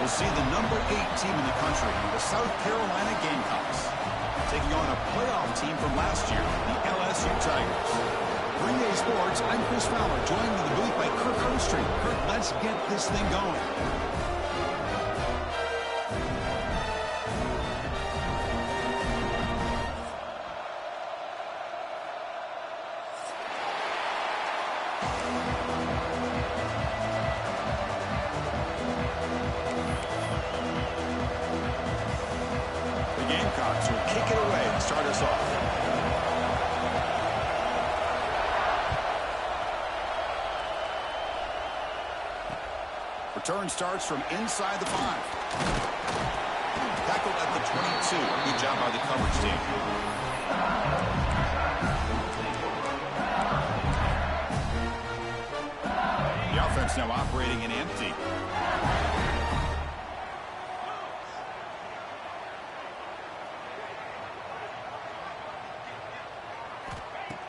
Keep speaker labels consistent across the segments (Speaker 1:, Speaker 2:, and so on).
Speaker 1: We'll see the #8 team in the country, the South Carolina Gamecocks, taking on a playoff team from last year, the LSU Tigers. For EA Sports, I'm Chris Fowler, joined in the booth by Kirk Herbstreit. Kirk, let's get this thing going. Gamecocks will kick it away and start us off. Return starts from inside the 5. Tackled at the 22. Good job by the coverage team. The offense now operating in empty.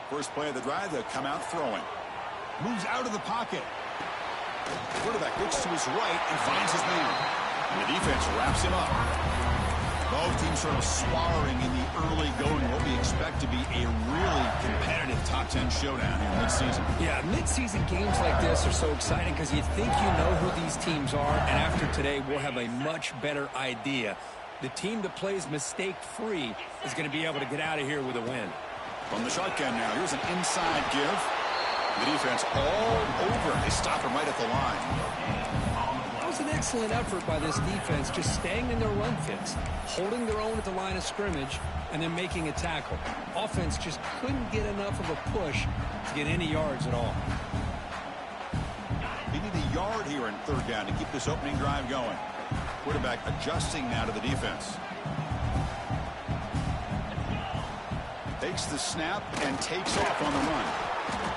Speaker 1: First play of the drive, they'll come out throwing. Moves out of the pocket. Quarterback looks to his right and finds his man. And the defense wraps him up. Both teams sort of sparring in the early going, what we expect to be a really competitive top 10 showdown here mid-season.
Speaker 2: Yeah, mid-season games like this are so exciting because you think you know who these teams are, and after today, we'll have a much better idea. The team that plays mistake-free is going to be able to get out of here with a win.
Speaker 1: From the shotgun now, here's an inside give. The defense all over. They stop him right at the line.
Speaker 2: That was an excellent effort by this defense, just staying in their run fits, holding their own at the line of scrimmage, and then making a tackle. Offense just couldn't get enough of a push to get any yards at all.
Speaker 1: They need a yard here in third down to keep this opening drive going. Quarterback adjusting now to the defense. Takes the snap and takes off on the run.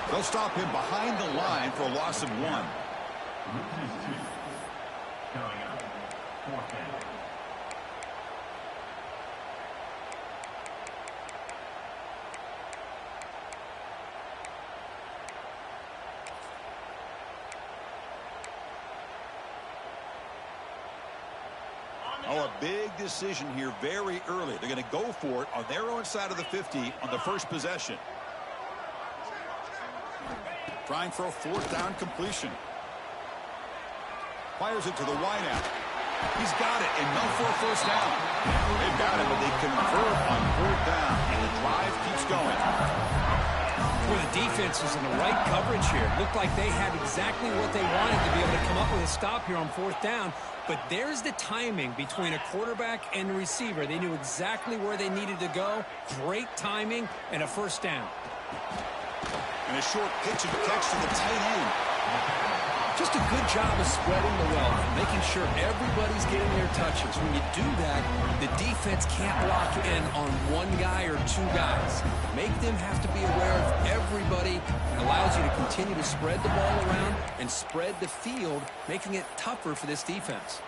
Speaker 1: They'll stop him behind the line for a loss of 1. Oh, a big decision here very early. They're going to go for it on their own side of the 50 on the first possession. Trying for a 4th down completion. Fires it to the wideout. He's got it, and no for a first down. They've got it, but they convert on 4th down, and the drive keeps going.
Speaker 2: Well, the defense is in the right coverage here. Looked like they had exactly what they wanted to be able to come up with a stop here on 4th down. But there's the timing between a quarterback and the receiver. They knew exactly where they needed to go. Great timing and a first down.
Speaker 1: And a short pitch and catch to the tight end.
Speaker 2: Just a good job of spreading the wealth, making sure everybody's getting their touches. When you do that, the defense can't lock in on one guy or 2 guys. Make them have to be aware of everybody. It allows you to continue to spread the ball around and spread the field, making it tougher for this defense.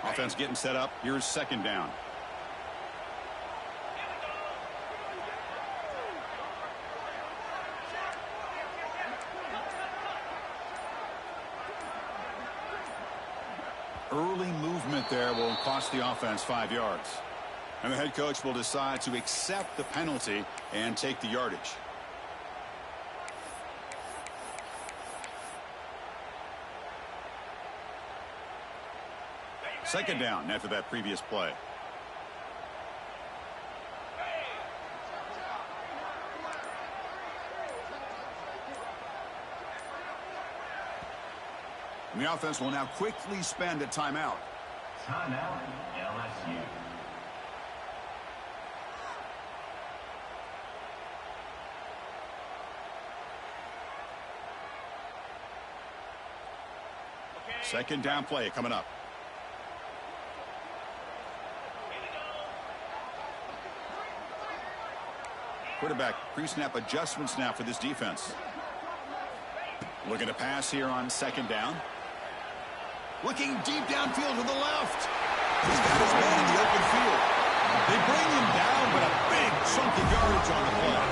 Speaker 1: Offense getting set up. Here's 2nd down. Early movement there will cost the offense 5 yards. And the head coach will decide to accept the penalty and take the yardage. Second down after that previous play. And the offense will now quickly spend a timeout.
Speaker 3: Timeout, LSU.
Speaker 1: Second down play coming up. Quarterback pre-snap adjustments now for this defense. Looking to pass here on 2nd down. Looking deep downfield to the left. He's got his man in the open field. They bring him down, but a big chunk of yardage on the play.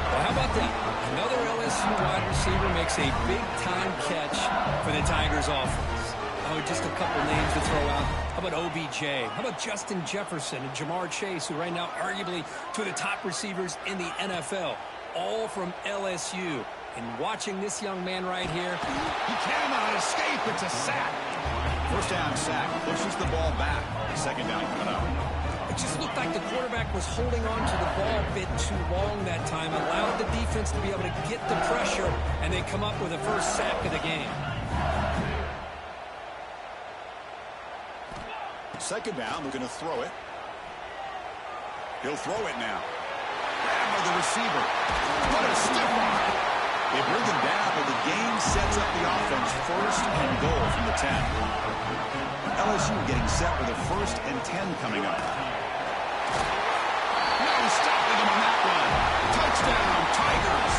Speaker 2: Well, how about that? Another LSU wide receiver receiver makes a big-time catch for the Tigers offense. Oh, just a couple names to throw out. How about OBJ? How about Justin Jefferson and Jamar Chase, who right now arguably two of the top receivers in the NFL, all from LSU. And watching this young man right here,
Speaker 1: he cannot escape. It's a sack. First down sack. Pushes the ball back. Second down coming up.
Speaker 2: it just looked like the quarterback was holding on to the ball a bit too long that time, allowed the defense to be able to get the pressure, and they come up with the first sack of the game.
Speaker 1: Second down, they're going to throw it. He'll throw it now. Grab by the receiver. What a stiff arm. They bring him down, but the game sets up the offense first and goal from the 10. LSU getting set with a 1st and 10 coming up. No stopping him on that one. Touchdown, Tigers.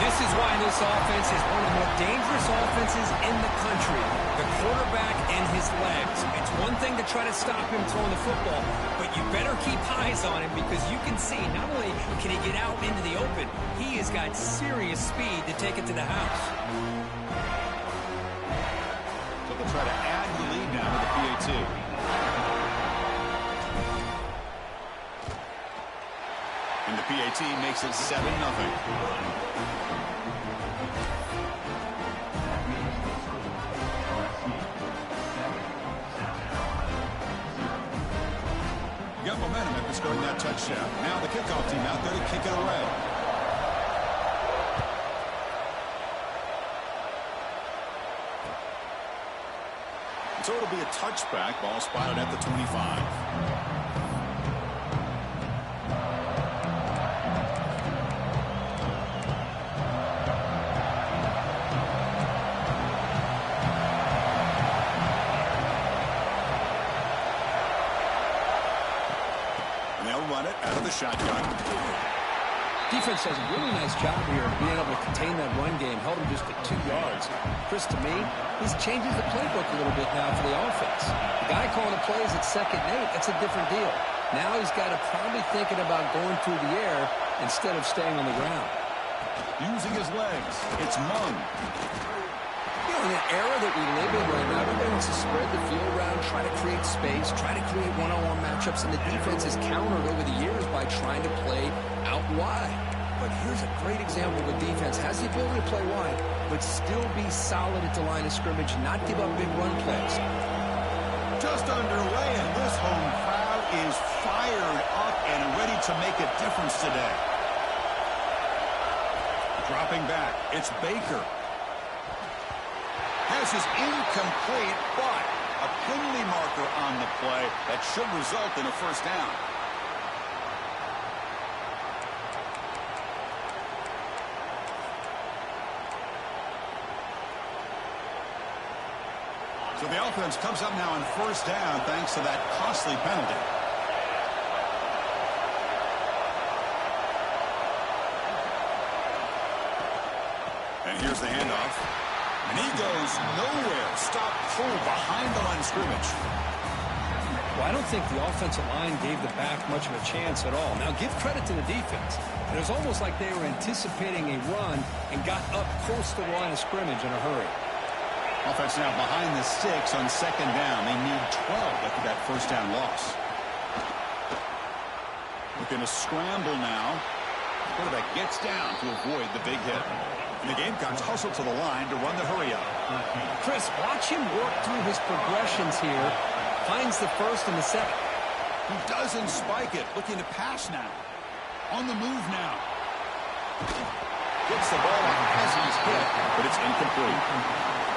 Speaker 2: This is why this offense is one of the more dangerous offenses in the country. The quarterback and his legs. It's one thing to try to stop him throwing the football, but you better keep eyes on him because you can see not only can he get out into the open, he has got serious speed to take it to the house.
Speaker 1: So they'll try to add the lead now with the PAT. And the PAT makes it 7-0. Got momentum after scoring that touchdown. Now the kickoff team out there to kick it away. So it'll be a touchback. Ball spotted at the 25. Shotgun.
Speaker 2: Defense does a really nice job here of being able to contain that run game. Held him just at 2 yards. Chris, to me, this changes the playbook a little bit now for the offense. The guy calling the plays at 2nd and 8, that's a different deal. Now he's got to probably thinking about going through the air instead of staying on the ground.
Speaker 1: Using his legs. It's Mung.
Speaker 2: In the era that we live in right now, everybody wants to spread the field around, try to create space, try to create one-on-one matchups, and the defense has countered over the years by trying to play out wide. But here's a great example of a defense has the ability to play wide, but still be solid at the line of scrimmage, not give up big run plays.
Speaker 1: Just underway, and this home crowd is fired up and ready to make a difference today. Dropping back, it's Baker. Pass is incomplete, but a penalty marker on the play that should result in a 1st down. So the offense comes up now on 1st down thanks to that costly penalty. And here's the handoff. And he goes nowhere. Stop pull behind the line of scrimmage.
Speaker 2: Well, I don't think the offensive line gave the back much of a chance at all. Now, give credit to the defense. It was almost like they were anticipating a run and got up close to the line of scrimmage in a hurry.
Speaker 1: Offense now behind the 6 on 2nd down. They need 12 after that 1st down loss. Looking to scramble now. Quarterback gets down to avoid the big hit. And the Gamecocks hustle to the line to run the hurry-up.
Speaker 2: Chris, watch him work through his progressions here. Finds the 1st and the 2nd.
Speaker 1: He doesn't spike it. Looking to pass now. On the move now. Gets the ball off as he's hit, but it's incomplete.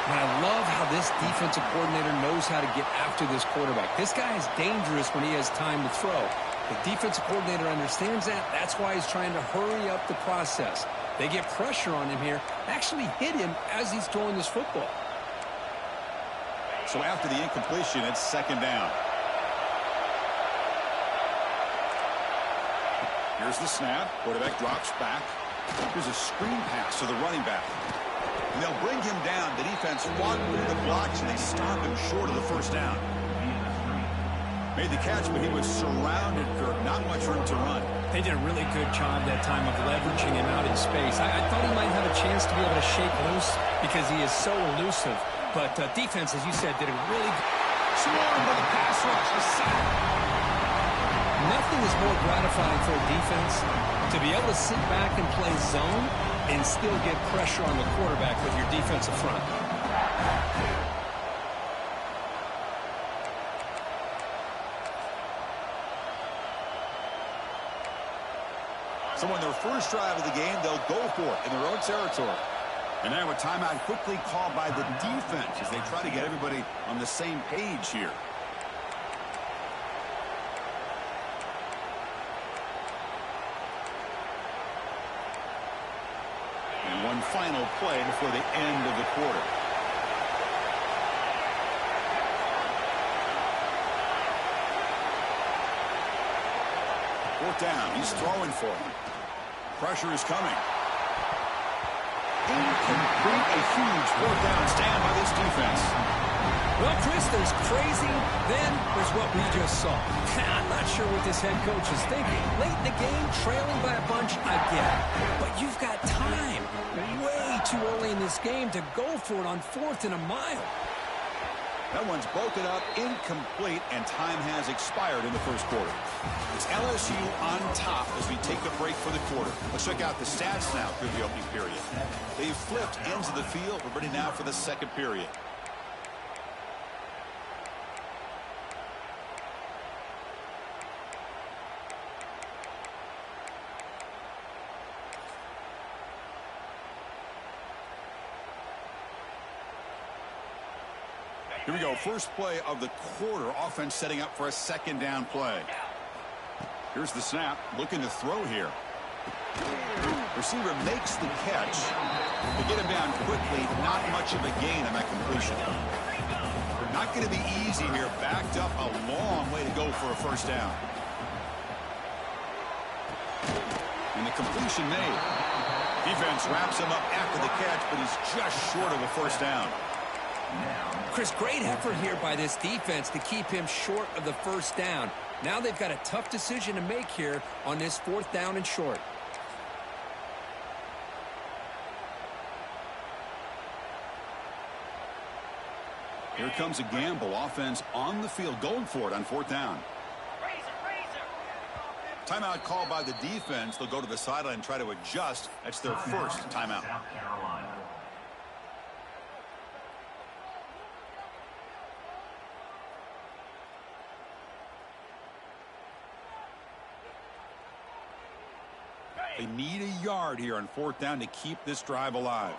Speaker 2: And I love how this defensive coordinator knows how to get after this quarterback. This guy is dangerous when he has time to throw. The defensive coordinator understands that. That's why he's trying to hurry up the process. They get pressure on him here, actually hit him as he's throwing this football.
Speaker 1: So after the incompletion, it's 2nd down. Here's the snap. Quarterback drops back. Here's a screen pass to the running back. And they'll bring him down. The defense fought through the blocks, and they stop him short of the 1st down. Made the catch, but he was surrounded, Kirk. Not much room to run.
Speaker 2: They did a really good job that time of leveraging him out in space. I thought he might have a chance to be able to shake loose because he is so elusive. But defense, as you said, did a really good
Speaker 1: Swarmed by the pass rush. A sack.
Speaker 2: Nothing is more gratifying for a defense to be able to sit back and play zone and still get pressure on the quarterback with your defensive front.
Speaker 1: So on their first drive of the game, they'll go for it in their own territory. And now a timeout quickly called by the defense as they try to get everybody on the same page here. And one final play before the end of the quarter. Fourth down. He's throwing for him. Pressure is coming. Incomplete. A huge fourth down stand by this defense.
Speaker 2: Well, Chris, there's crazy, then there's what we just saw. I'm not sure what this head coach is thinking. Late in the game, trailing by a bunch, I get it. But you've got time. Way too early in this game to go for it on 4th and a mile.
Speaker 1: That one's broken up, incomplete, and time has expired in the first quarter. It's LSU on top as we take a break for the quarter. Let's check out the stats now through the opening period. They've flipped ends of the field. We're ready now for the second period. Here we go. First play of the quarter. Offense setting up for a second down play. Here's the snap. Looking to throw here. Receiver makes the catch. They get him down quickly. Not much of a gain on that completion. Not going to be easy here. Backed up a long way to go for a first down. And the completion made. Defense wraps him up after the catch, but he's just short of a first down.
Speaker 2: Chris, great effort here by this defense to keep him short of the first down. Now they've got a tough decision to make here on this 4th down and short.
Speaker 1: Here comes a gamble. Offense on the field going for it on 4th down. Timeout called by the defense. They'll go to the sideline and try to adjust. That's their first timeout. They need a yard here on 4th down to keep this drive alive.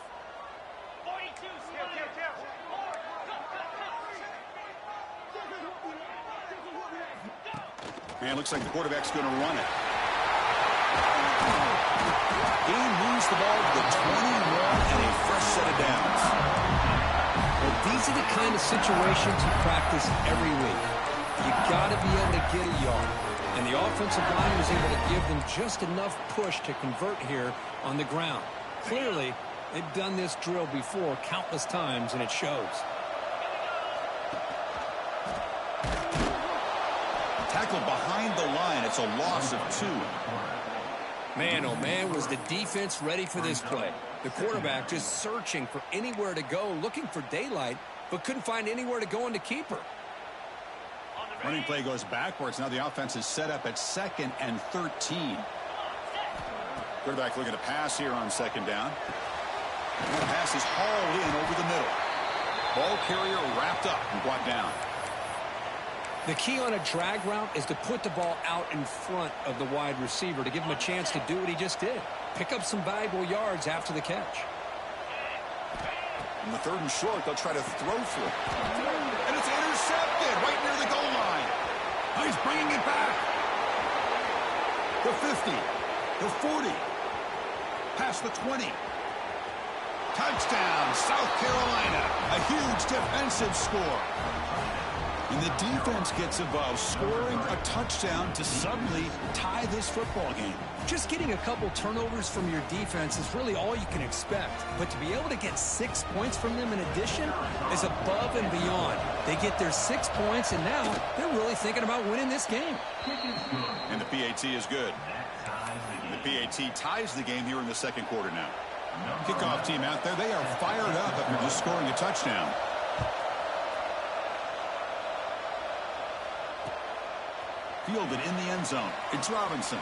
Speaker 1: Man, looks like the quarterback's going to run it. He moves the ball to the 21 and a fresh set of downs.
Speaker 2: Well, these are the kind of situations you practice every week. You got to be able to get a yard. And the offensive line was able to give them just enough push to convert here on the ground. Clearly, they've done this drill before countless times, and it shows.
Speaker 1: Tackled behind the line. It's a loss of 2.
Speaker 2: Man, oh man, was the defense ready for this play. The quarterback just searching for anywhere to go, looking for daylight, but couldn't find anywhere to go in to keep her.
Speaker 1: Running play goes backwards. Now the offense is set up at 2nd and 13. Quarterback looking to pass here on 2nd down. And the pass is hauled in over the middle. Ball carrier wrapped up and brought down.
Speaker 2: The key on a drag route is to put the ball out in front of the wide receiver to give him a chance to do what he just did. Pick up some valuable yards after the catch.
Speaker 1: On the 3rd and short, they'll try to throw for it. And it's intercepted right near the goal line. Oh, he's bringing it back. The 50. The 40. Past the 20. Touchdown, South Carolina. A huge defensive score. And the defense gets involved, scoring a touchdown to suddenly tie this football game.
Speaker 2: Just getting a couple turnovers from your defense is really all you can expect. But to be able to get 6 points from them in addition is above and beyond. They get their 6 points, and now they're really thinking about winning this game.
Speaker 1: And the PAT is good. PAT ties the game here in the second quarter now. Kickoff team out there. They are fired up after just scoring a touchdown. Fielded in the end zone. It's Robinson.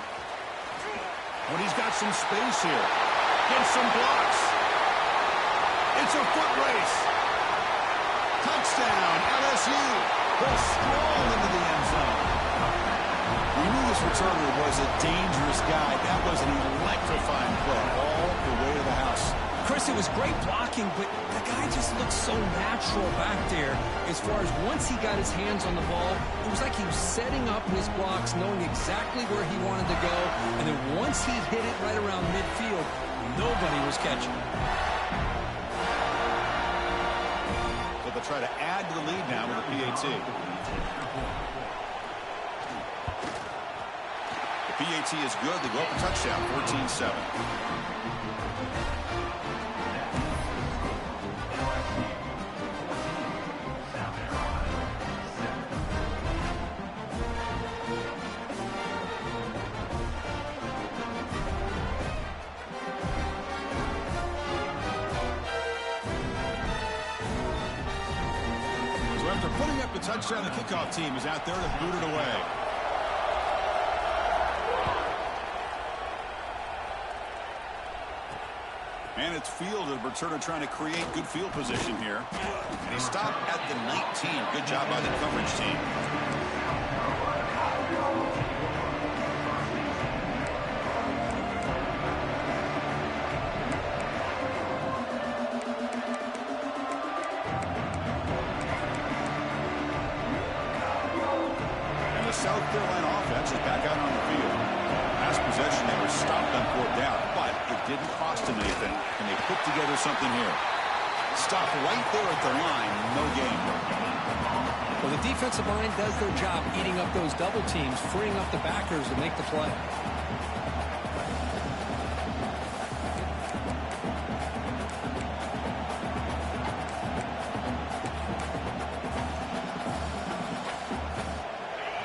Speaker 1: When he's got some space here. Gets some blocks. It's a foot race. Touchdown, LSU. They'll stroll into the end zone. We knew this returner was a dangerous guy. That was an electrifying play all the way to the house.
Speaker 2: Chris, it was great blocking, but the guy just looked so natural back there. As far as once he got his hands on the ball, it was like he was setting up his blocks, knowing exactly where he wanted to go. And then once he hit it right around midfield, nobody was catching.
Speaker 1: So they'll try to add to the lead now with a PAT. The PAT is good. They go up a touchdown, 14-7. After putting up the touchdown, the kickoff team is out there to boot it away. And it's fielded. Returner trying to create good field position here. And he stopped at the 19. Good job by the coverage team. South Carolina offense is back out on the field. Last possession, they were stopped on fourth down, but it didn't cost them anything, and they put together something here. Stop right there at the line, no gain.
Speaker 2: Well, the defensive line does their job eating up those double teams, freeing up the backers to make the play.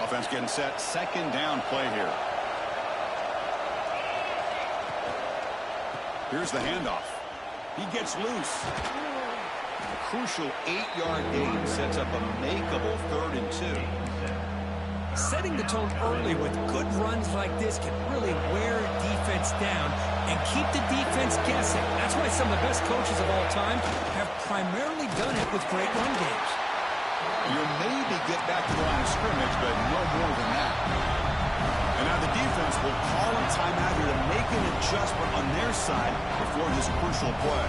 Speaker 1: Offense getting set. Second down play here. Here's the handoff. He gets loose. A crucial 8-yard gain sets up a makeable 3rd and 2.
Speaker 2: Setting the tone early with good runs like this can really wear defense down and keep the defense guessing. That's why some of the best coaches of all time have primarily done it with great run games.
Speaker 1: You'll maybe get back to the line of scrimmage, but no more than that. And now the defense will call a timeout here to make an adjustment on their side before this crucial play.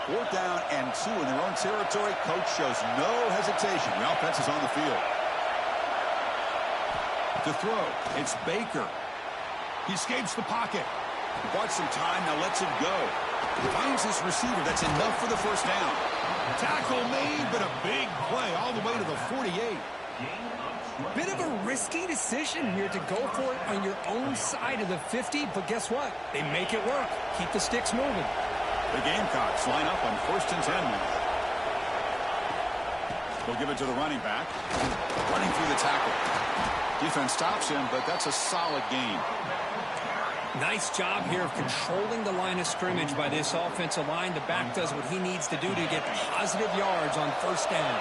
Speaker 1: Fourth down and 2 in their own territory. Coach shows no hesitation. The offense is on the field. To throw, it's Baker. He escapes the pocket. Bought some time, now lets it go. Finds his receiver. That's enough for the first down. Tackle made, but a big play all the way to the 48.
Speaker 2: Bit of a risky decision here to go for it on your own side of the 50, but guess what? They make it work. Keep the sticks moving.
Speaker 1: The Gamecocks line up on 1st and 10 now. They'll give it to the running back. Running through the tackle. Defense stops him, but that's a solid gain.
Speaker 2: Nice job here of controlling the line of scrimmage by this offensive line. The back does what he needs to do to get positive yards on 1st down.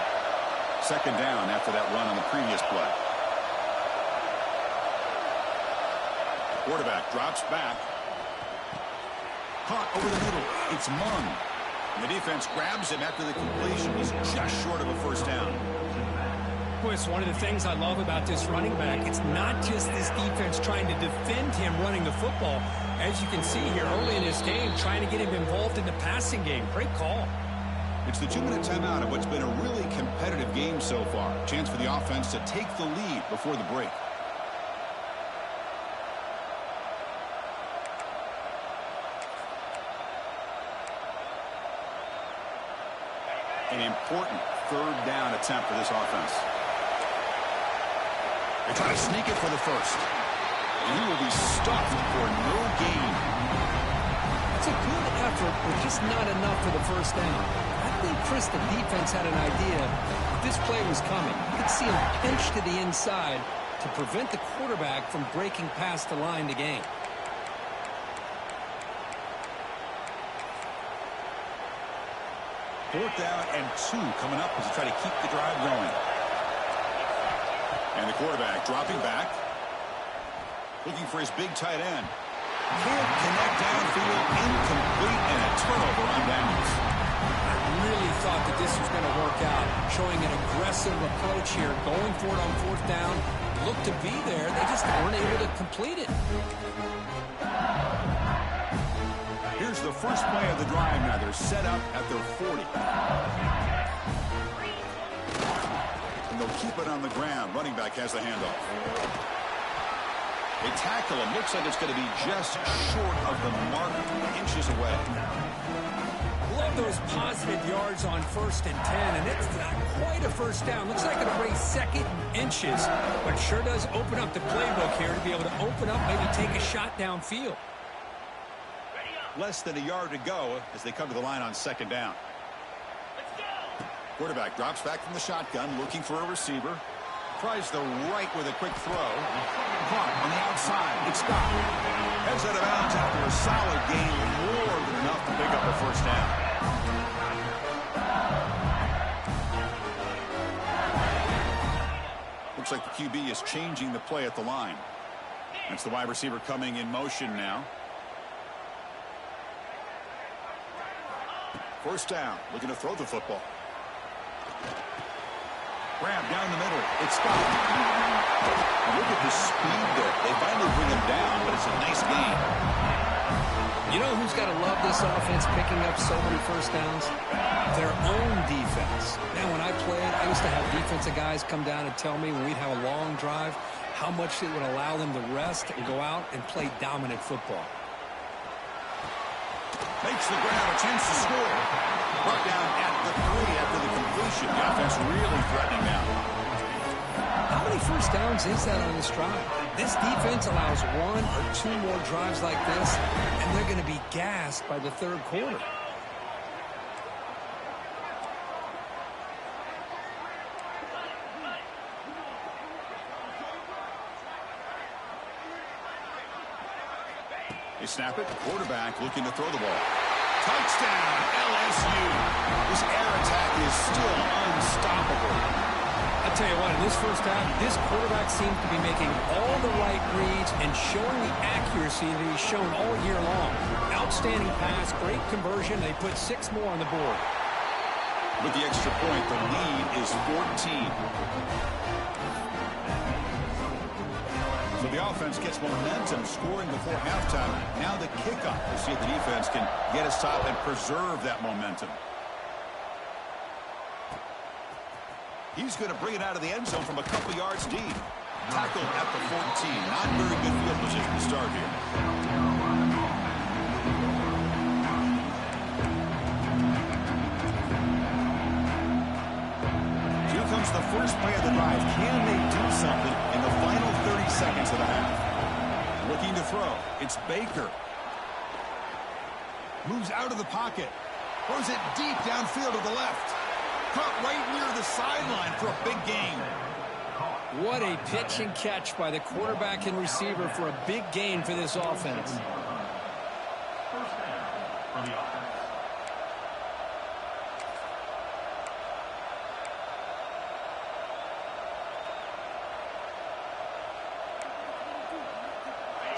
Speaker 1: Second down after that run on the previous play. Quarterback drops back. Caught over the middle. It's Mung. And the defense grabs him after the completion. He's just short of a 1st down.
Speaker 2: Well, it's one of the things I love about this running back. It's not just this defense trying to defend him running the football. As you can see here early in this game, trying to get him involved in the passing game. Great call.
Speaker 1: It's the 2-minute timeout of what's been a really competitive game so far. Chance for the offense to take the lead before the break. An important 3rd down attempt for this offense. They try to sneak it for the 1st. And he will be stuffed for no gain.
Speaker 2: It's a good effort, but just not enough for the first down. I think, Chris, the defense had an idea that this play was coming. You could see him pinch to the inside to prevent the quarterback from breaking past the line to gain.
Speaker 1: Fourth down and 2 coming up as they try to keep the drive going. And the quarterback dropping back, looking for his big tight end. Can't connect downfield, incomplete, and a turnover on downs.
Speaker 2: I really thought that this was going to work out, showing an aggressive approach here, going for it on fourth down. Looked to be there, they just weren't able to complete it.
Speaker 1: Here's the first play of the drive now. They're set up at their 40. And they'll keep it on the ground. Running back has the handoff. They tackle him. Looks like it's going to be just short of the mark, inches away.
Speaker 2: Love those positive yards on 1st and 10, and it's not quite a first down. Looks like it'll bring 2nd and inches, but sure does open up the playbook here to be able to open up, maybe take a shot downfield.
Speaker 1: Less than a yard to go as they come to the line on 2nd down. Quarterback drops back from the shotgun, looking for a receiver. Tries the right with a quick throw. Caught on the outside. It's stopped. Heads out of bounds after a solid gain, more than enough to pick up a first down. Looks like the QB is changing the play at the line. That's the wide receiver coming in motion now. First down, looking to throw the football. Grab down the middle. It's stopped. Look at the speed there. They finally bring him down, but it's a nice gain.
Speaker 2: You know who's got to love this offense picking up so many first downs? Their own defense. Man, when I played, I used to have defensive guys come down and tell me when we'd have a long drive how much it would allow them to rest and go out and play dominant football.
Speaker 1: Makes the grab, a chance to score. Brought down at the 3 after the completion. The offense really threatening now.
Speaker 2: How many first downs is that on this drive? This defense allows 1 or 2 more drives like this, and they're going to be gassed by the 3rd quarter.
Speaker 1: They snap it. Quarterback looking to throw the ball. Touchdown, LSU. This air attack is still unstoppable.
Speaker 2: I'll tell you what, in this first half, this quarterback seems to be making all the right reads and showing the accuracy that he's shown all year long. Outstanding pass, great conversion. They put 6 more on the board.
Speaker 1: With the extra point, the lead is 14. So the offense gets momentum, scoring before halftime. Now the kickoff. We'll see if the defense can get a stop and preserve that momentum. He's going to bring it out of the end zone from a couple yards deep. Tackled at the 14. Not very good field position to start here. Here comes the first play of the drive. Can they do something in the final 30 seconds of the half? Looking to throw. It's Baker. Moves out of the pocket. Throws it deep downfield to the left. Caught right near the sideline for a big gain.
Speaker 2: What a pitch and catch by the quarterback and receiver for a big gain for this offense.
Speaker 3: First down for the offense.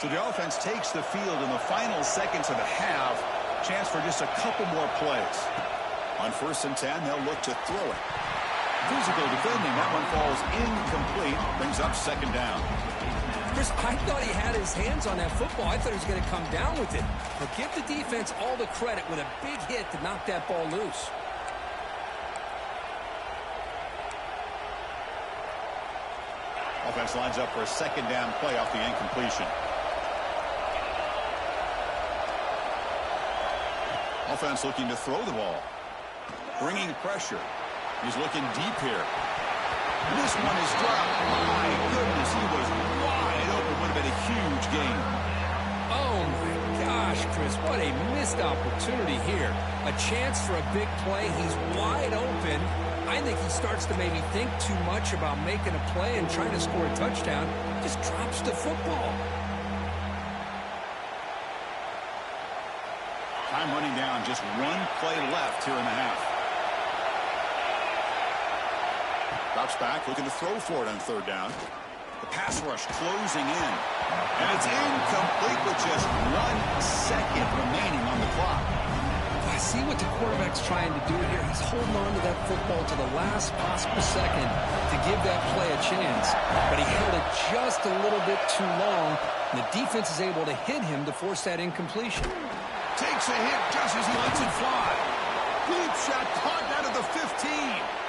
Speaker 1: So the offense takes the field in the final seconds of the half. Chance for just a couple more plays. On 1st and 10, they'll look to throw it. Physical defending. That one falls incomplete. Brings up 2nd down.
Speaker 2: Chris, I thought he had his hands on that football. I thought he was going to come down with it. But give the defense all the credit with a big hit to knock that ball loose.
Speaker 1: Offense lines up for a 2nd down play off the incompletion. Offense looking to throw the ball. Bringing pressure. He's looking deep here. And this one is dropped. My goodness, he was wide open. Would have been a huge gain.
Speaker 2: Oh, my gosh, Chris, what a missed opportunity here. A chance for a big play. He's wide open. I think he starts to maybe think too much about making a play and trying to score a touchdown. Just drops the football.
Speaker 1: Time running down, just one play left here in the half. Drops back, looking to throw for it on third down. The pass rush closing in. And it's incomplete with just 1 second remaining on the clock.
Speaker 2: I see what the quarterback's trying to do here. He's holding on to that football to the last possible second to give that play a chance. But he held it just a little bit too long. And the defense is able to hit him to force that incompletion.
Speaker 1: Takes a hit just as he lets it fly. Deep shot caught out of the 15.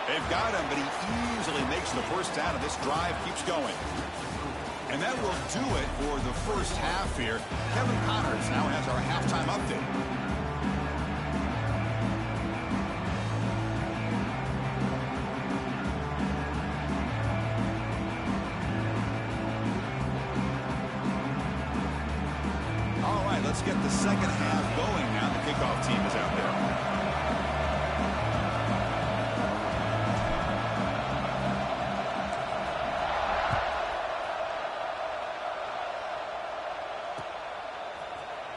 Speaker 1: They've got him, but he easily makes the first down, and this drive keeps going. And that will do it for the first half here. Kevin Connors now has our halftime update. All right, let's get the second half going now. The kickoff team is out there.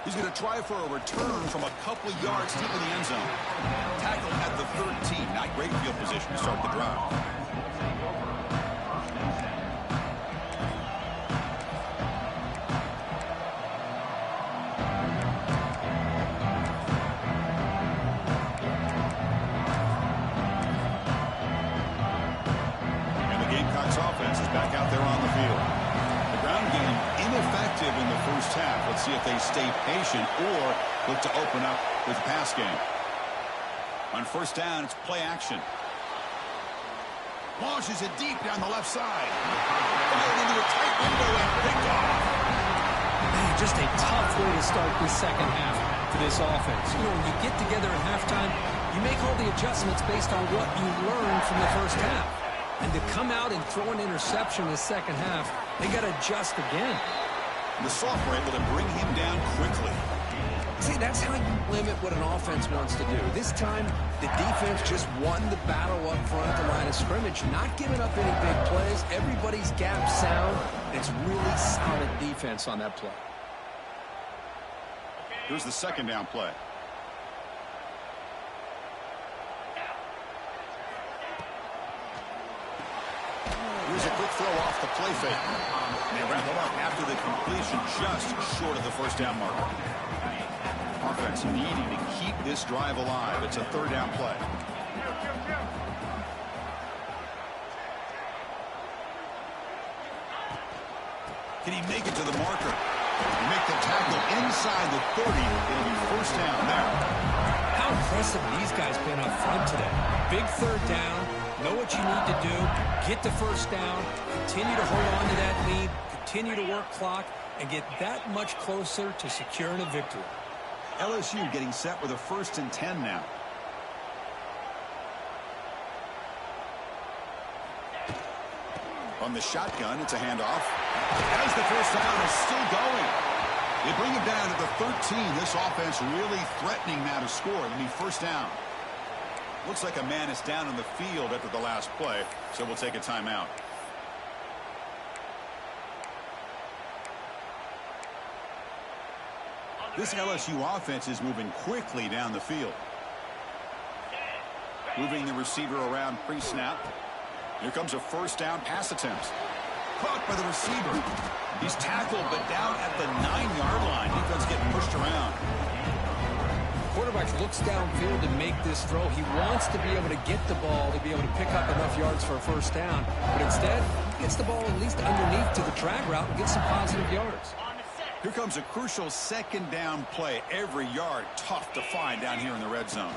Speaker 1: He's going to try for a return from a couple of yards deep in the end zone. Tackle at the 13. Not great field position to start the drive. And the Gamecocks offense is back out there on the field. The ground game ineffective in the first half. Let's see if they stay patient or look to open up with the pass game. On first down, it's play action. Launches it deep down the left side. Fired into a tight window and picked off.
Speaker 2: Man, just a tough way to start this second half for this offense. You know, when you get together at halftime, you make all the adjustments based on what you learned from the first half. And to come out and throw an interception in the second half, they got to adjust again.
Speaker 1: The sophomore able to bring him down quickly.
Speaker 2: See, that's how you limit what an offense wants to do. This time, the defense just won the battle up front at the line of scrimmage, not giving up any big plays. Everybody's gap sound. It's really solid defense on that play.
Speaker 1: Here's the second down play. Here's a quick throw off the play fake. They wrap him up after the completion, just short of the first down marker. Offense needing to keep this drive alive. It's a third down play. Can he make it to the marker? He make the tackle inside the 30. It'll be first down there.
Speaker 2: How impressive these guys been up front today. Big third down. Know what you need to do. Get the first down. Continue to hold on to that lead. Continue to work clock and get that much closer to securing a victory.
Speaker 1: LSU getting set with a 1st and 10 now. On the shotgun, it's a handoff. As the first down is still going. They bring it down to the 13. This offense really threatening now to score. It'll be first down. Looks like a man is down on the field after the last play, so we'll take a timeout. This LSU offense is moving quickly down the field. Moving the receiver around pre-snap. Here comes a first down pass attempt. Caught by the receiver. He's tackled, but down at the 9-yard line. Defense getting pushed around.
Speaker 2: Quarterback looks downfield to make this throw. He wants to be able to get the ball to be able to pick up enough yards for a first down. But instead, he gets the ball at least underneath to the drag route and gets some positive yards.
Speaker 1: Here comes a crucial second down play. Every yard tough to find down here in the red zone.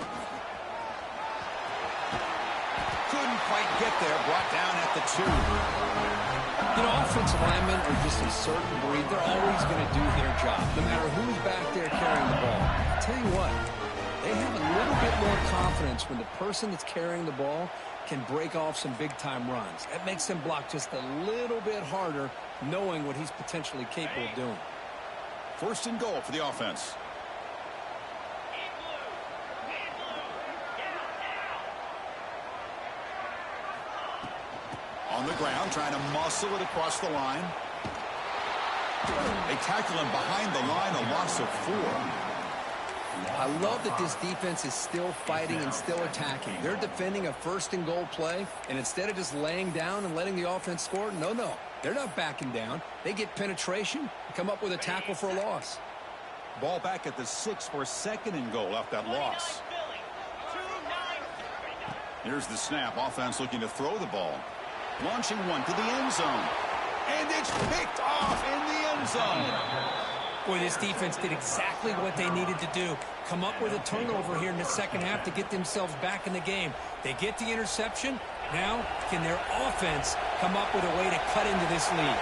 Speaker 1: Couldn't quite get there. Brought down at the 2.
Speaker 2: You know, offensive linemen are just a certain breed. They're always going to do their job, no matter who's back there carrying the ball. I'll tell you what, they have a little bit more confidence when the person that's carrying the ball can break off some big-time runs. That makes them block just a little bit harder, knowing what he's potentially capable of doing.
Speaker 1: First and goal for the offense. On the ground, trying to muscle it across the line. They tackle him behind the line, a loss of 4.
Speaker 2: I love that this defense is still fighting and still attacking. They're defending a first and goal play, and instead of just laying down and letting the offense score, no. They're not backing down. They get penetration and come up with a tackle for a loss.
Speaker 1: Ball back at the 6 for second and goal after that loss. Here's the snap. Offense looking to throw the ball. Launching one to the end zone. And it's picked off in the end zone.
Speaker 2: Boy, this defense did exactly what they needed to do. Come up with a turnover here in the second half to get themselves back in the game. They get the interception. Now, can their offense come up with a way to cut into this lead?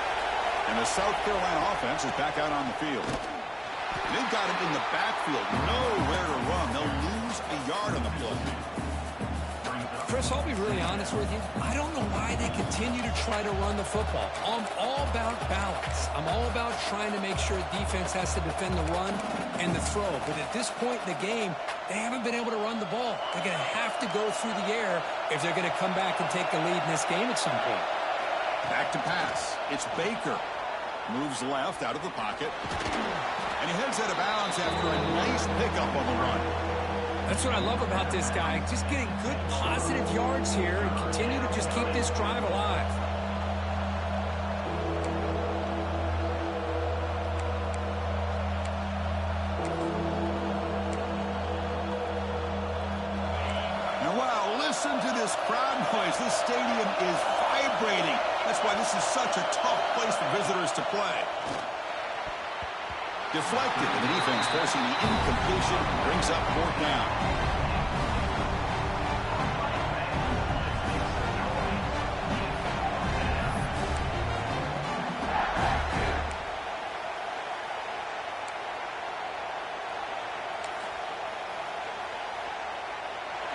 Speaker 1: And the South Carolina offense is back out on the field. They've got him in the backfield. Nowhere to run. They'll lose a yard on the play.
Speaker 2: Chris, I'll be really honest with you. I don't know why they continue to try to run the football. I'm all about balance. I'm all about trying to make sure defense has to defend the run and the throw. But at this point in the game, they haven't been able to run the ball. They're going to have to go through the air if they're going to come back and take the lead in this game at some point.
Speaker 1: Back to pass. It's Baker. Moves left out of the pocket. And he heads out of bounds after a nice pickup on the run.
Speaker 2: That's what I love about this guy. Just getting good positive yards here and continue to just keep this drive alive.
Speaker 1: And wow, listen to this crowd noise. This stadium is vibrating. That's why this is such a tough place for visitors to play. Deflected, and the defense forcing the incompletion, brings up 4th down.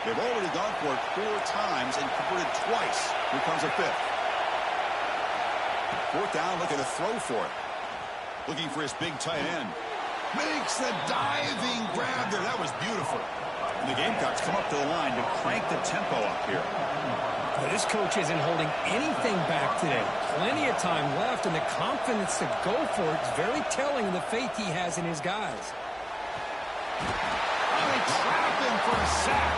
Speaker 1: They've already gone for it 4 times and converted twice. Here comes a 5th. 4th down, looking to throw for it. Looking for his big tight end. Makes the diving grab there. That was beautiful. And the Gamecocks come up to the line to crank the tempo up here.
Speaker 2: Well, this coach isn't holding anything back today. Plenty of time left, and the confidence to go for it is very telling of the faith he has in his guys.
Speaker 1: Oh, they trap him for a sack.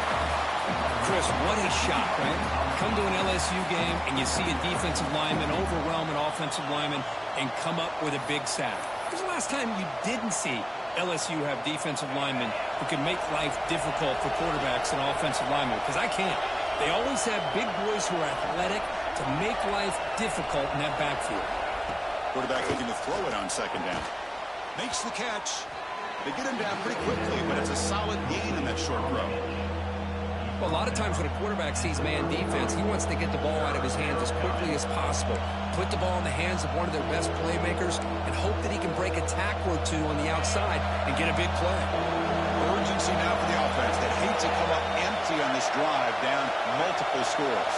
Speaker 2: Chris, what a shot, right? Come to an LSU game, and you see a defensive lineman overwhelm an offensive lineman and come up with a big sack. When's the last time you didn't see LSU have defensive linemen who can make life difficult for quarterbacks and offensive linemen? Because I can't. They always have big boys who are athletic to make life difficult in that backfield.
Speaker 1: Quarterback looking to throw it on 2nd down. Makes the catch. They get him down pretty quickly, but it's a solid gain in that short throw.
Speaker 2: Well, a lot of times when a quarterback sees man defense, he wants to get the ball out of his hands as quickly as possible. Put the ball in the hands of one of their best playmakers and hope that he can break a tackle or 2 on the outside and get a big play.
Speaker 1: Urgency now for the offense that hate to come up empty on this drive, down multiple scores.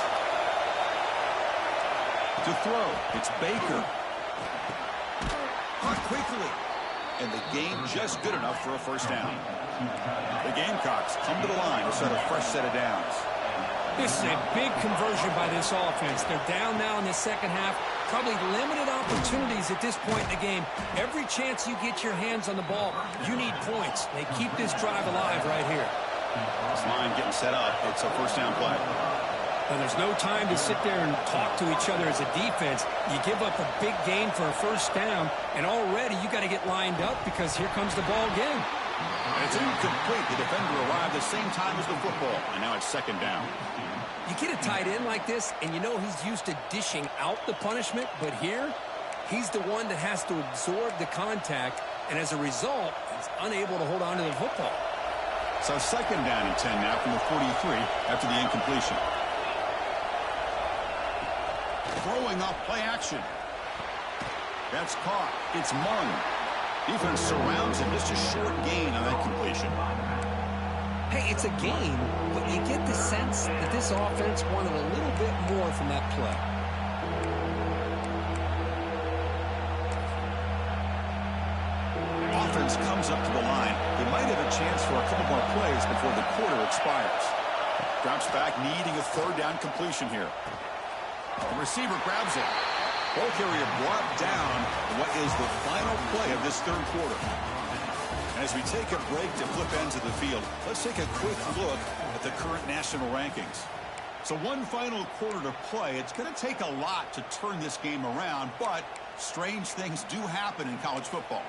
Speaker 1: To throw, it's Baker. Caught quickly. And the game just good enough for a 1st down. The Gamecocks come to the line to set a fresh set of downs.
Speaker 2: This is a big conversion by this offense. They're down now in the second half. Probably limited opportunities at this point in the game. Every chance you get your hands on the ball, you need points. They keep this drive alive right here.
Speaker 1: This line getting set up. It's a 1st down play.
Speaker 2: And there's no time to sit there and talk to each other as a defense. You give up a big gain for a 1st down, and already you got to get lined up because here comes the ball again.
Speaker 1: And it's incomplete. The defender arrived the same time as the football, and now it's 2nd down.
Speaker 2: You get a tight end like this, and you know he's used to dishing out the punishment, but here, he's the one that has to absorb the contact, and as a result, he's unable to hold on to the football.
Speaker 1: So 2nd down and 10 now from the 43 after the incompletion. Throwing off play action. That's caught. It's Mung. Defense surrounds him. Just a short gain on that completion.
Speaker 2: Hey, it's a gain, but you get the sense that this offense wanted a little bit more from that play.
Speaker 1: comes up to the line. He might have a chance for a couple more plays before the quarter expires. Drops back, needing a third down completion here. The receiver grabs it. Ball carrier brought down what is the final play of this third quarter. As we take a break to flip ends of the field, let's take a quick look at the current national rankings. So one final quarter to play. It's going to take a lot to turn this game around, but strange things do happen in college football.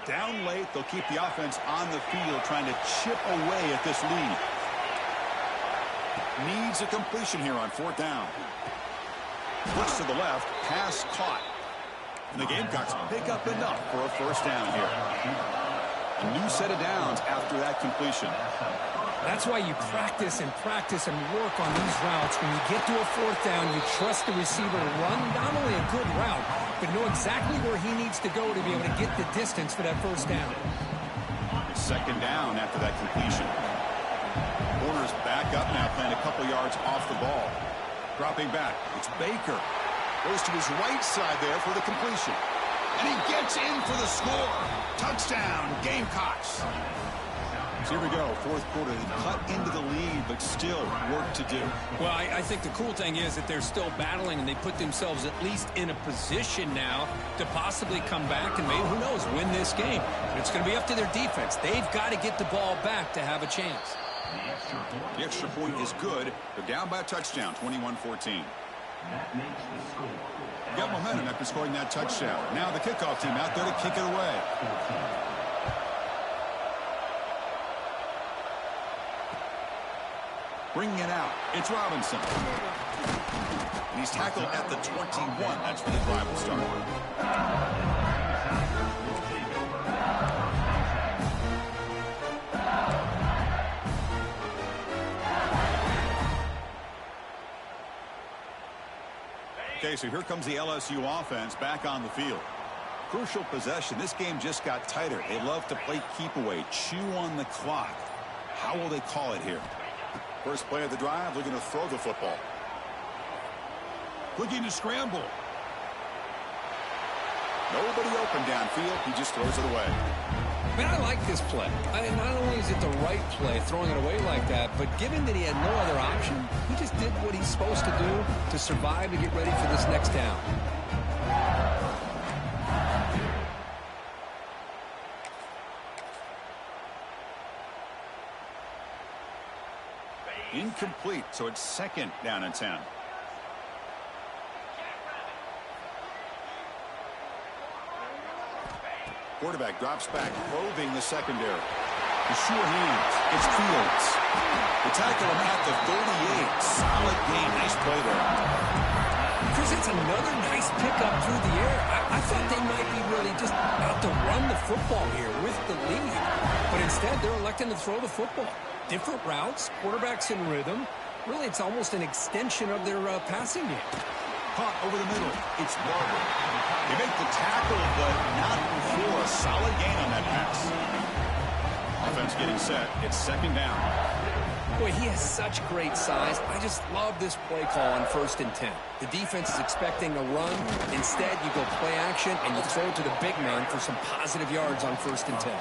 Speaker 1: Down late, they'll keep the offense on the field trying to chip away at this lead. Needs a completion here on fourth down. Looks to the left, pass caught. And the Gamecocks pick up enough for a first down here. A new set of downs after that completion.
Speaker 4: That's why you practice and work on these routes. When you get to a fourth down, you trust the receiver to run not only a good route, but know exactly where he needs to go to be able to get the distance for that first down.
Speaker 1: Second down after that completion. Warner's back up now, playing a couple yards off the ball. Dropping back, it's Baker. Goes to his right side there for the completion. And he gets in for the score. Touchdown, Gamecocks. So here we go, fourth quarter. They cut into the lead, but still work to do.
Speaker 2: Well, I think the cool thing is that they're still battling, and they put themselves at least in a position now to possibly come back and maybe, who knows, win this game. But it's going to be up to their defense. They've got to get the ball back to have a chance.
Speaker 1: The extra point is good. They're down by a touchdown, 21-14. Got momentum after scoring that touchdown. Now the kickoff team out there to kick it away. Bringing it out, it's Robinson. And he's tackled at the 21. That's where the drive will start. Okay, so here comes the LSU offense back on the field. Crucial possession. This game just got tighter. They love to play keep away, chew on the clock. How will they call it here? First play of the drive, looking to throw the football. Looking to scramble. Nobody open downfield. He just throws it away.
Speaker 2: Man, I like this play. Not only is it the right play, throwing it away like that, but given that he had no other option, he just did what he's supposed to do to survive and get ready for this next down.
Speaker 1: Incomplete, so it's second down and 10. Quarterback drops back, probing the secondary. The sure hands. It's Fields. They tackle him at the 38. Solid game. Nice play there.
Speaker 2: Chris, it's another nice pickup through the air. I thought they might be really just out to run the football here with the lead. But instead, they're electing to throw the football. Different routes, quarterbacks in rhythm. Really, it's almost an extension of their passing game.
Speaker 1: Caught over the middle. It's Barber. They make the tackle, but not before a solid gain on that pass. Offense getting set. It's second down.
Speaker 2: Boy, he has such great size. I just love this play call on 1st and 10. The defense is expecting a run. Instead, you go play action, and you throw it to the big man for some positive yards on 1st and 10.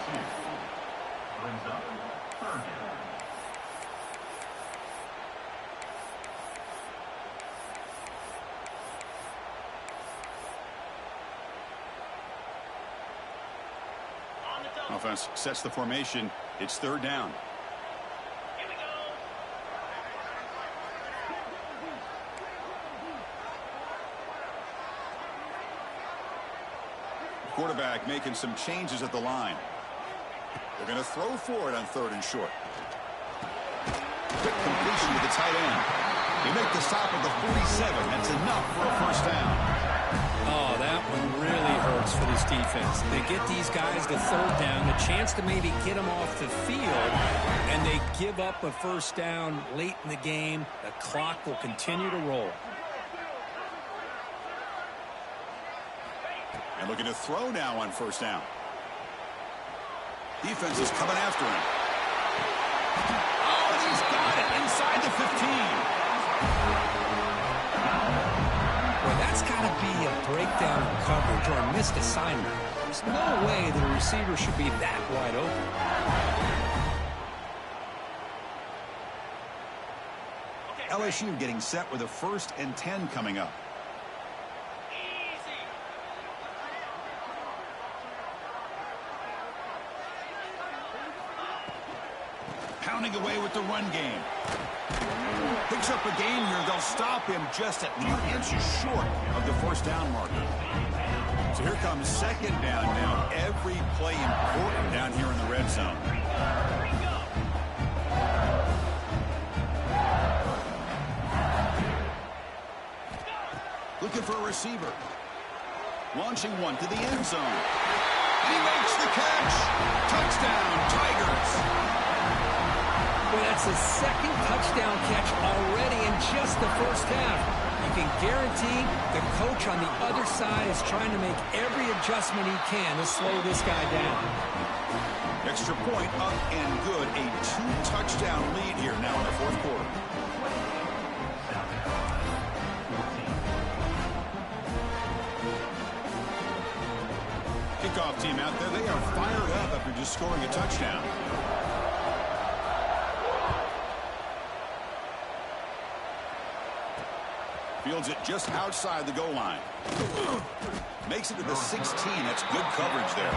Speaker 1: Offense sets the formation. It's third down.
Speaker 3: Here we go.
Speaker 1: Quarterback making some changes at the line. They're going to throw for it on 3rd and short. Quick completion to the tight end. They make the stop at the 47. That's enough for a first down.
Speaker 2: Oh, that one really hurts for this defense. They get these guys to 3rd down, a chance to maybe get them off the field, and they give up a first down late in the game. The clock will continue to roll.
Speaker 1: And looking to throw now on 1st down. Defense is coming after him. Oh, and he's got it inside the 15.
Speaker 4: Well, that's got to be a breakdown in coverage or a missed assignment. There's no way that a receiver should be that wide open.
Speaker 1: LSU getting set with a 1st and 10 coming up. Pounding away with the run game. Picks up a gain here. They'll stop him just a few inches short of the 1st down marker. So here comes 2nd down now. Every play important down here in the red zone. Looking for a receiver. Launching one to the end zone. And he makes the catch. Touchdown, Tigers.
Speaker 4: Well, that's his 2nd touchdown catch already in just the 1st half. You can guarantee the coach on the other side is trying to make every adjustment he can to slow this guy down.
Speaker 1: Extra point up and good. A 2-touchdown lead here now in the 4th quarter. Kickoff team out there. They are fired up after just scoring a touchdown. Fields it just outside the goal line. Makes it to the 16. That's good coverage there.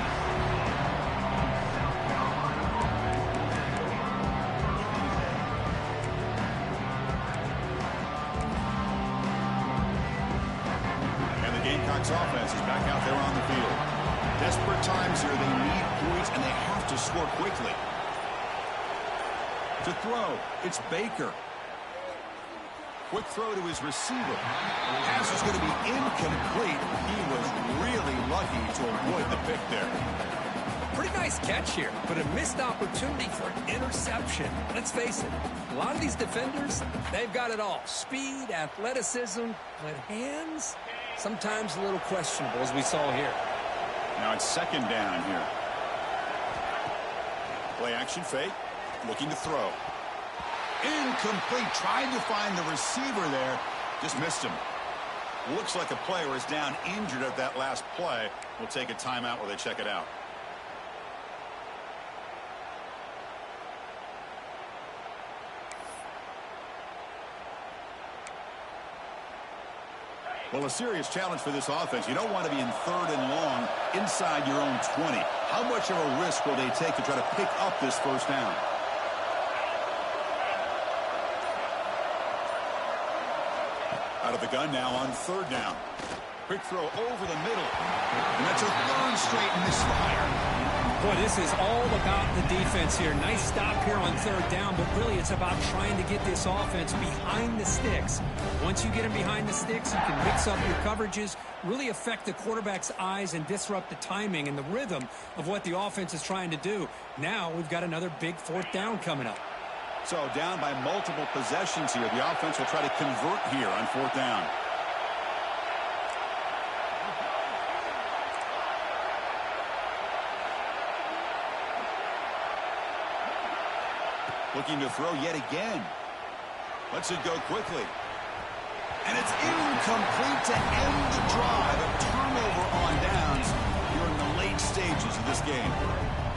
Speaker 1: And the Gamecocks offense is back out there on the field. Desperate times here. They need points, and they have to score quickly. To throw, it's Baker. Quick throw to his receiver. Pass is going to be incomplete. He was really lucky to avoid the pick there.
Speaker 4: Pretty nice catch here, but a missed opportunity for an interception. Let's face it, a lot of these defenders, they've got it all. Speed, athleticism, but hands, sometimes a little questionable, as we saw here.
Speaker 1: Now it's 2nd down here. Play action fake. Looking to throw. Incomplete. Trying to find the receiver there. Just missed him. Looks like a player is down injured at that last play. We'll take a timeout while they check it out. Well, a serious challenge for this offense. You don't want to be in 3rd and long inside your own 20. How much of a risk will they take to try to pick up this 1st down? Out of the gun now on 3rd down. Quick throw over the middle. And that's a 3rd straight misfire.
Speaker 4: Boy, this is all about the defense here. Nice stop here on 3rd down, but really it's about trying to get this offense behind the sticks. Once you get them behind the sticks, you can mix up your coverages, really affect the quarterback's eyes and disrupt the timing and the rhythm of what the offense is trying to do. Now we've got another big 4th down coming up.
Speaker 1: So down by multiple possessions here. The offense will try to convert here on 4th down. Looking to throw yet again. Lets it go quickly. And it's incomplete to end the drive. A turnover on downs here in the late stages of this game.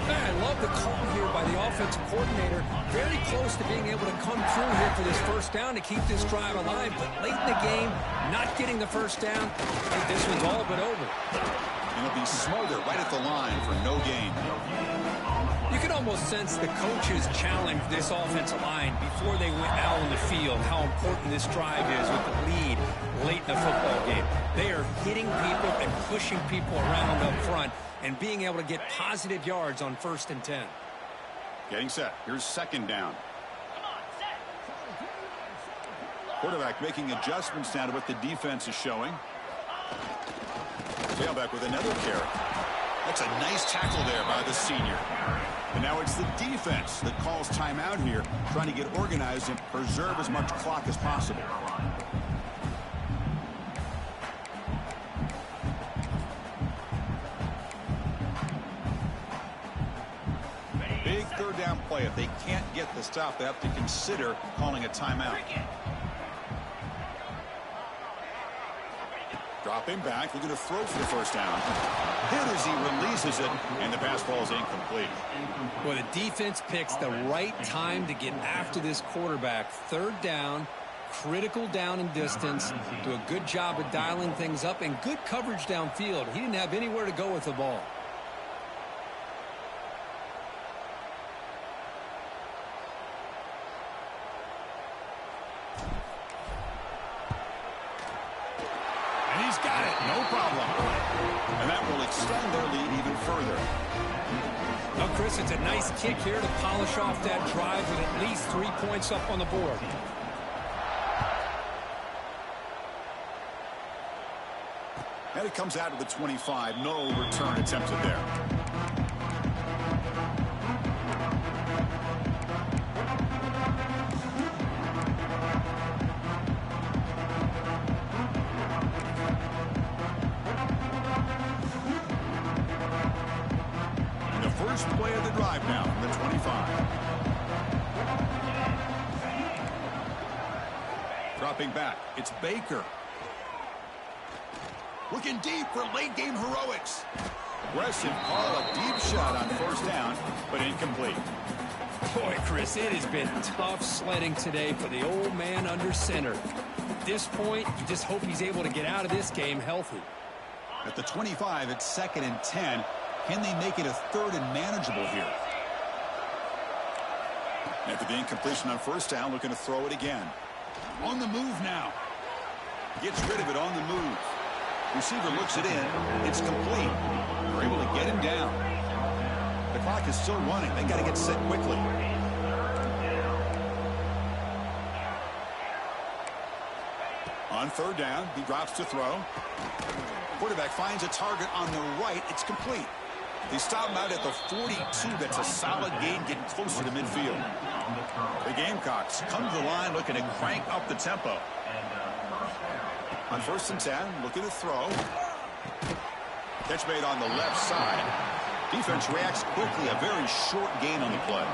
Speaker 4: I love the call here by the offensive coordinator. Very close to being able to come through here for this 1st down to keep this drive alive. But late in the game, not getting the 1st down, I think this one's all but over.
Speaker 1: And it'll be Smolder right at the line for no gain.
Speaker 4: You can almost sense the coaches challenge this offensive line before they went out on the field, how important this drive is with the lead late in the football game. They are hitting people and pushing people around up front and being able to get positive yards on 1st and 10.
Speaker 1: Getting set. Here's 2nd down. Quarterback making adjustments now to what the defense is showing. Tailback with another carry. That's a nice tackle there by the senior. And now it's the defense that calls timeout here, trying to get organized and preserve as much clock as possible. Big 3rd down play. If they can't get the stop, they have to consider calling a timeout. Dropping back, looking to throw for the first down. Hit as he releases it, and the pass ball is incomplete.
Speaker 2: Well, the defense picks the right time to get after this quarterback. Third down, critical down and distance. Do a good job of dialing things up and good coverage downfield. He didn't have anywhere to go with the ball.
Speaker 1: And he's got it, no problem. And that will extend their lead even further.
Speaker 4: Well, Chris, it's a nice kick here to polish off that drive with at least 3 points up on the board.
Speaker 1: And it comes out of the 25. No return attempted there. And the first play of the drive now from the 25. Dropping back, it's Baker. Looking deep for late-game heroics. Aggressive call, a deep shot on first down, but incomplete.
Speaker 2: Boy, Chris, it has been tough sledding today for the old man under center. At this point, you just hope he's able to get out of this game healthy.
Speaker 1: At the 25, it's 2nd and 10. Can they make it a 3rd and manageable here? After the incompletion on first down, looking to throw it again. On the move now. Gets rid of it on the move. Receiver looks it in. It's complete. They're able to get him down. The clock is still running. They got to get set quickly. On 3rd down, he drops to throw. Quarterback finds a target on the right. It's complete. They stop him out at the 42. That's a solid gain, getting closer to midfield. The Gamecocks come to the line looking to crank up the tempo. On 1st and 10, looking to throw. Catch made on the left side. Defense reacts quickly. A very short gain on the play.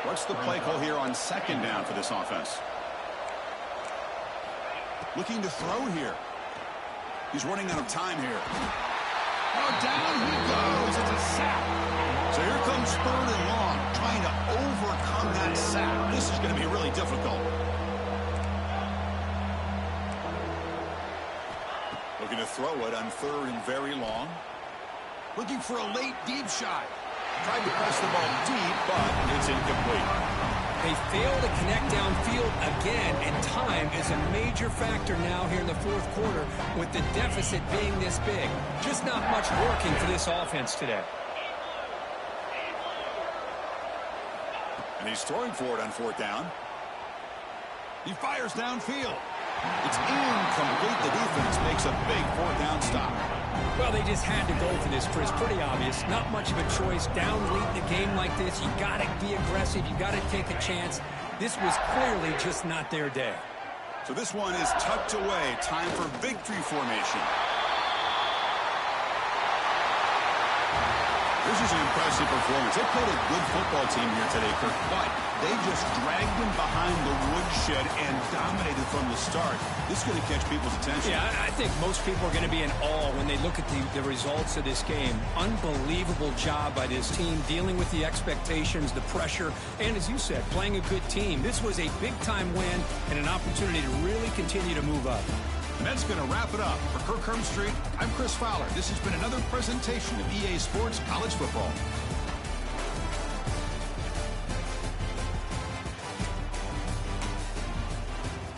Speaker 1: What's the play call here on 2nd down for this offense? Looking to throw here. He's running out of time here. Oh, down he goes. It's a sack. So here comes 3rd and long, trying to overcome that sack. This is going to be really difficult. Looking to throw it on 3rd and very long. Looking for a late deep shot. Tried to press the ball deep, but it's incomplete.
Speaker 2: They fail to connect downfield again, and time is a major factor now here in the 4th quarter with the deficit being this big. Just not much working for this offense today.
Speaker 1: And he's throwing for it on 4th down. He fires downfield. It's incomplete. The defense makes a big 4th down stop.
Speaker 4: Well, they just had to go for this, Chris. Pretty obvious. Not much of a choice. Down late in the game like this, you got to be aggressive. You got to take a chance. This was clearly just not their day.
Speaker 1: So this one is tucked away. Time for victory formation. This is an impressive performance. They played a good football team here today, Kirk, but they just dragged them behind the woodshed and dominated from the start. This is going to catch people's attention.
Speaker 4: Yeah, I think most people are going to be in awe when they look at the results of this game. Unbelievable job by this team, dealing with the expectations, the pressure, and as you said, playing a good team. This was a big-time win and an opportunity to really continue to move up.
Speaker 1: And that's going to wrap it up. For Kirk Street, I'm Chris Fowler. This has been another presentation of EA Sports College Football.